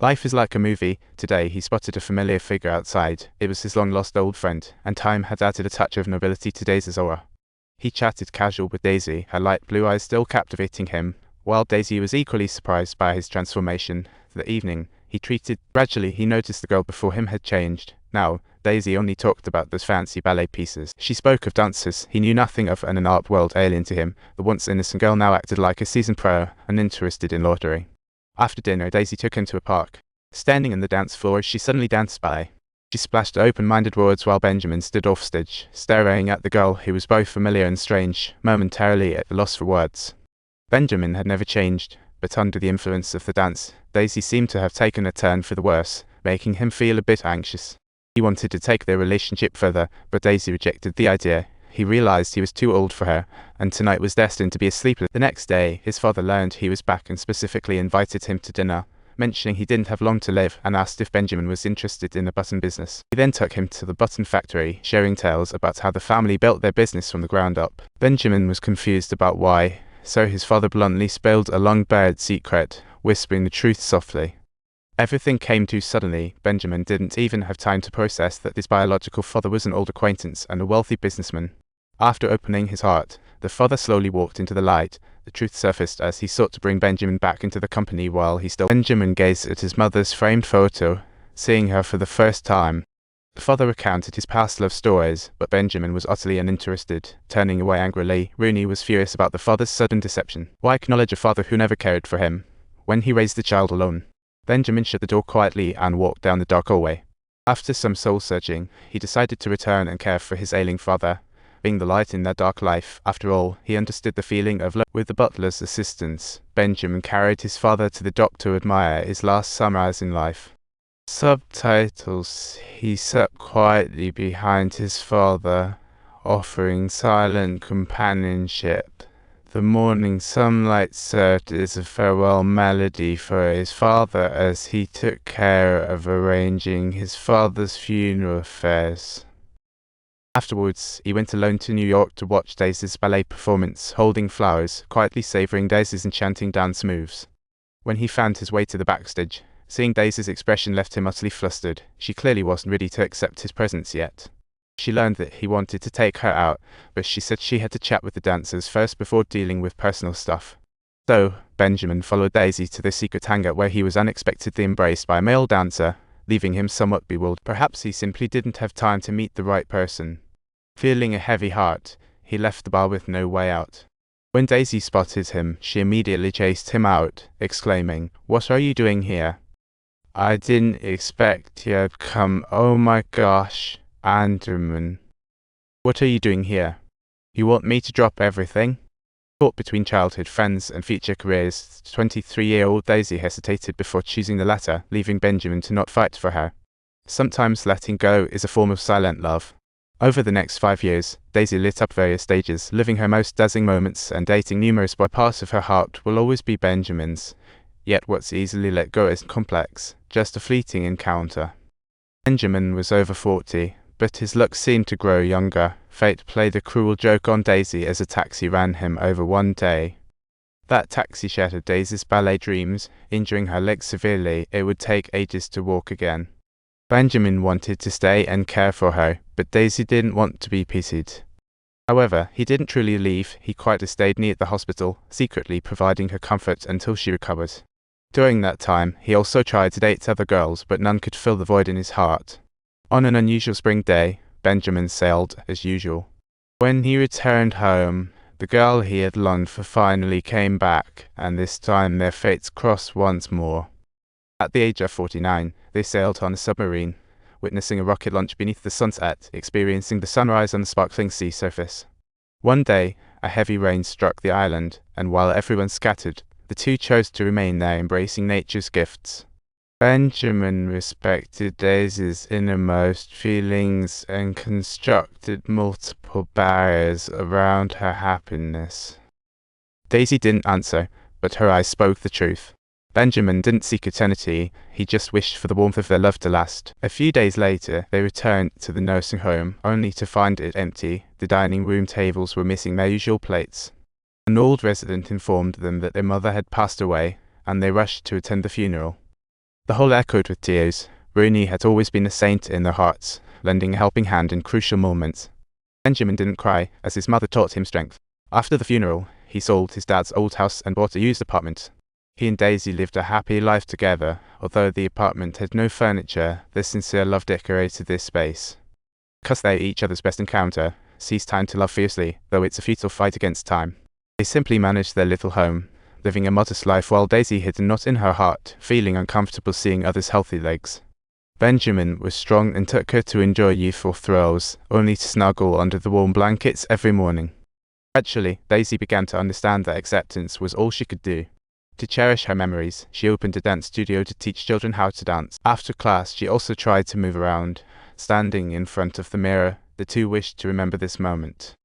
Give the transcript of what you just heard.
Life is like a movie. Today he spotted a familiar figure outside. It was his long-lost old friend, and time had added a touch of nobility to Daisy's aura. He chatted casual with Daisy, her light blue eyes still captivating him, while Daisy was equally surprised by his transformation. The evening he treated. Gradually he noticed the girl before him had changed. Now, Daisy only talked about those fancy ballet pieces. She spoke of dancers he knew nothing of, and an art world alien to him. The once innocent girl now acted like a seasoned pro, uninterested in lottery. After dinner, Daisy took him to a park. Standing on the dance floor, she suddenly danced ballet. She splashed open-minded words while Benjamin stood offstage, staring at the girl who was both familiar and strange, momentarily at a loss for words. Benjamin had never changed, but under the influence of the dance, Daisy seemed to have taken a turn for the worse, making him feel a bit anxious. He wanted to take their relationship further, but Daisy rejected the idea. He realized he was too old for her, and tonight was destined to be a sleepless. The next day, his father learned he was back and specifically invited him to dinner, mentioning he didn't have long to live, and asked if Benjamin was interested in the button business. He then took him to the button factory, sharing tales about how the family built their business from the ground up. Benjamin was confused about why, so his father bluntly spilled a long-buried secret, whispering the truth softly. Everything came too suddenly. Benjamin didn't even have time to process that his biological father was an old acquaintance and a wealthy businessman. After opening his heart, the father slowly walked into the light. The truth surfaced as he sought to bring Benjamin back into the company while he still. Benjamin gazed at his mother's framed photo, seeing her for the first time. The father recounted his past love stories, but Benjamin was utterly uninterested, turning away angrily. Rooney was furious about the father's sudden deception. Why acknowledge a father who never cared for him, when he raised the child alone? Benjamin shut the door quietly and walked down the dark hallway. After some soul-searching, he decided to return and care for his ailing father, being the light in their dark life. After all, he understood the feeling of love. With the butler's assistance, Benjamin carried his father to the dock to admire his last sunrise in life. Subtitles. He sat quietly behind his father, offering silent companionship. The morning sunlight served as a farewell melody for his father as he took care of arranging his father's funeral affairs. Afterwards, he went alone to New York to watch Daisy's ballet performance, holding flowers, quietly savoring Daisy's enchanting dance moves. When he found his way to the backstage, seeing Daisy's expression left him utterly flustered. She clearly wasn't ready to accept his presence yet. She learned that he wanted to take her out, but she said she had to chat with the dancers first before dealing with personal stuff. So, Benjamin followed Daisy to the secret hangar where he was unexpectedly embraced by a male dancer, leaving him somewhat bewildered. Perhaps he simply didn't have time to meet the right person. Feeling a heavy heart, he left the bar with no way out. When Daisy spotted him, she immediately chased him out, exclaiming, "What are you doing here?" "I didn't expect you'd come. Oh my gosh, Anderman. What are you doing here? You want me to drop everything?" Caught between childhood friends and future careers, 23-year-old Daisy hesitated before choosing the latter, leaving Benjamin to not fight for her. Sometimes letting go is a form of silent love. Over the next 5 years, Daisy lit up various stages, living her most dazzling moments and dating numerous boys. Part of her heart will always be Benjamin's, yet what's easily let go is complex, just a fleeting encounter. Benjamin was over 40, but his looks seemed to grow younger. Fate played a cruel joke on Daisy as a taxi ran him over one day. That taxi shattered Daisy's ballet dreams, injuring her legs severely. It would take ages to walk again. Benjamin wanted to stay and care for her, but Daisy didn't want to be pitied. However, he didn't truly leave. He quietly stayed near the hospital, secretly providing her comfort until she recovered. During that time, he also tried to date other girls, but none could fill the void in his heart. On an unusual spring day, Benjamin sailed as usual. When he returned home, the girl he had longed for finally came back, and this time their fates crossed once more. At the age of 49, they sailed on a submarine, witnessing a rocket launch beneath the sunset, experiencing the sunrise on the sparkling sea surface. One day, a heavy rain struck the island, and while everyone scattered, the two chose to remain there, embracing nature's gifts. Benjamin respected Daisy's innermost feelings and constructed multiple barriers around her happiness. Daisy didn't answer, but her eyes spoke the truth. Benjamin didn't seek eternity, he just wished for the warmth of their love to last. A few days later, they returned to the nursing home, only to find it empty. The dining room tables were missing their usual plates. An old resident informed them that their mother had passed away, and they rushed to attend the funeral. The hall echoed with tears. Rooney had always been a saint in their hearts, lending a helping hand in crucial moments. Benjamin didn't cry, as his mother taught him strength. After the funeral, he sold his dad's old house and bought a used apartment. He and Daisy lived a happy life together. Although the apartment had no furniture, their sincere love decorated this space. Because they each other's best encounter, seized time to love fiercely, though it's a futile fight against time. They simply managed their little home, living a modest life while Daisy hid a knot in her heart, feeling uncomfortable seeing others' healthy legs. Benjamin was strong and took her to enjoy youthful thrills, only to snuggle under the warm blankets every morning. Gradually, Daisy began to understand that acceptance was all she could do. To cherish her memories, she opened a dance studio to teach children how to dance. After class, she also tried to move around. Standing in front of the mirror, the two wished to remember this moment.